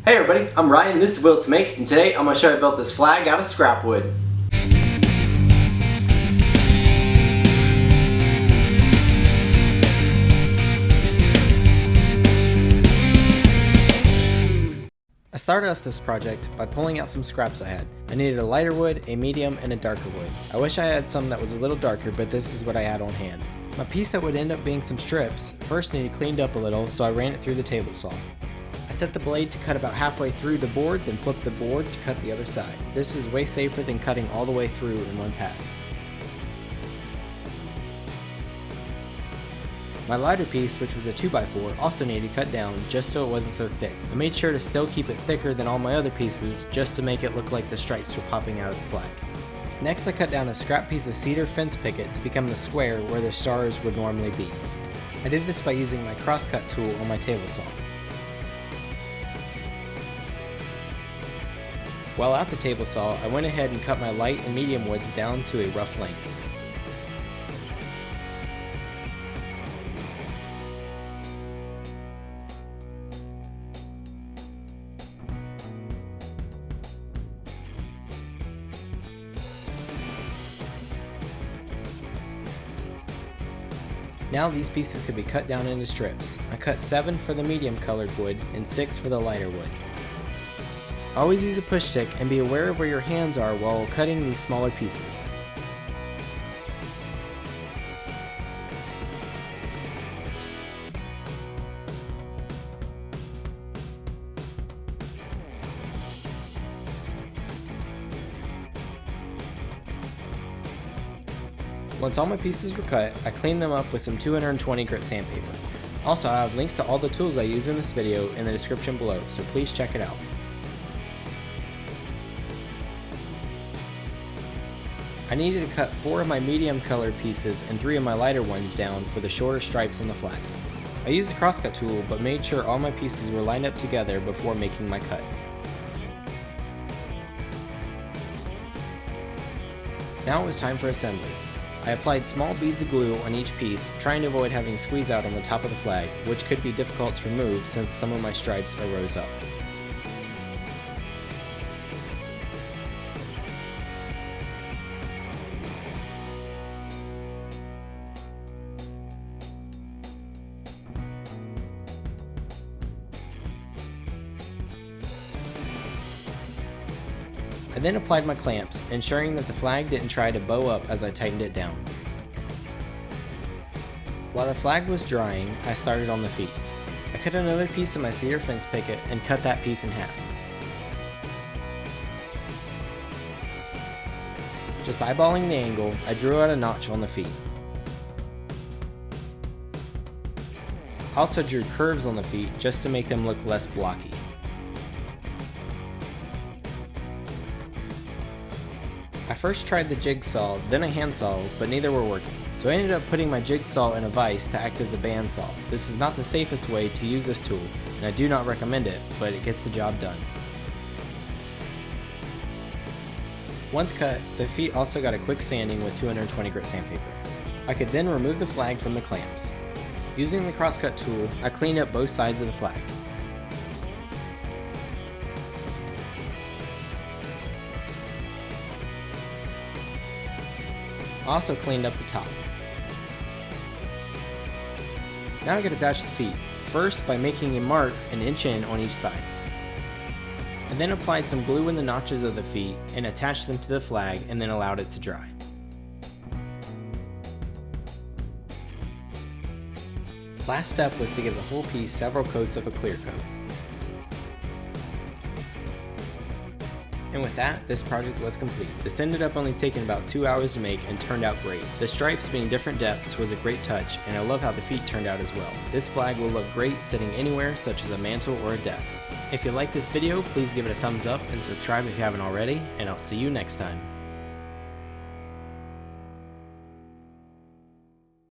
Hey everybody, I'm Ryan, this is Will to Make, and today I'm going to show you how I built this flag out of scrap wood. I started off this project by pulling out some scraps I had. I needed a lighter wood, a medium, and a darker wood. I wish I had some that was a little darker, but this is what I had on hand. My piece that would end up being some strips first needed cleaned up a little, so I ran it through the table saw. I set the blade to cut about halfway through the board, then flipped the board to cut the other side. This is way safer than cutting all the way through in one pass. My lighter piece, which was a 2x4, also needed cut down just so it wasn't so thick. I made sure to still keep it thicker than all my other pieces just to make it look like the stripes were popping out of the flag. Next, I cut down a scrap piece of cedar fence picket to become the square where the stars would normally be. I did this by using my crosscut tool on my table saw. While at the table saw, I went ahead and cut my light and medium woods down to a rough length. Now these pieces could be cut down into strips. I cut 7 for the medium colored wood and 6 for the lighter wood. Always use a push stick and be aware of where your hands are while cutting these smaller pieces. Once all my pieces were cut, I cleaned them up with some 220 grit sandpaper. Also, I have links to all the tools I use in this video in the description below, so please check it out. I needed to cut 4 of my medium colored pieces and 3 of my lighter ones down for the shorter stripes on the flag. I used the crosscut tool but made sure all my pieces were lined up together before making my cut. Now it was time for assembly. I applied small beads of glue on each piece, trying to avoid having squeeze out on the top of the flag, which could be difficult to remove since some of my stripes are rose up. I then applied my clamps, ensuring that the flag didn't try to bow up as I tightened it down. While the flag was drying, I started on the feet. I cut another piece of my cedar fence picket and cut that piece in half. Just eyeballing the angle, I drew out a notch on the feet. I also drew curves on the feet just to make them look less blocky. I first tried the jigsaw, then a handsaw, but neither were working. So I ended up putting my jigsaw in a vise to act as a bandsaw. This is not the safest way to use this tool, and I do not recommend it, but it gets the job done. Once cut, the feet also got a quick sanding with 220 grit sandpaper. I could then remove the flag from the clamps. Using the crosscut tool, I cleaned up both sides of the flag. Also cleaned up the top. Now I can attach the feet, first by making a mark an inch in on each side. I then applied some glue in the notches of the feet and attached them to the flag and then allowed it to dry. Last step was to give the whole piece several coats of a clear coat. And with that, this project was complete. This ended up only taking about 2 hours to make and turned out great. The stripes being different depths was a great touch, and I love how the feet turned out as well. This flag will look great sitting anywhere, such as a mantle or a desk. If you like this video, please give it a thumbs up and subscribe if you haven't already, and I'll see you next time.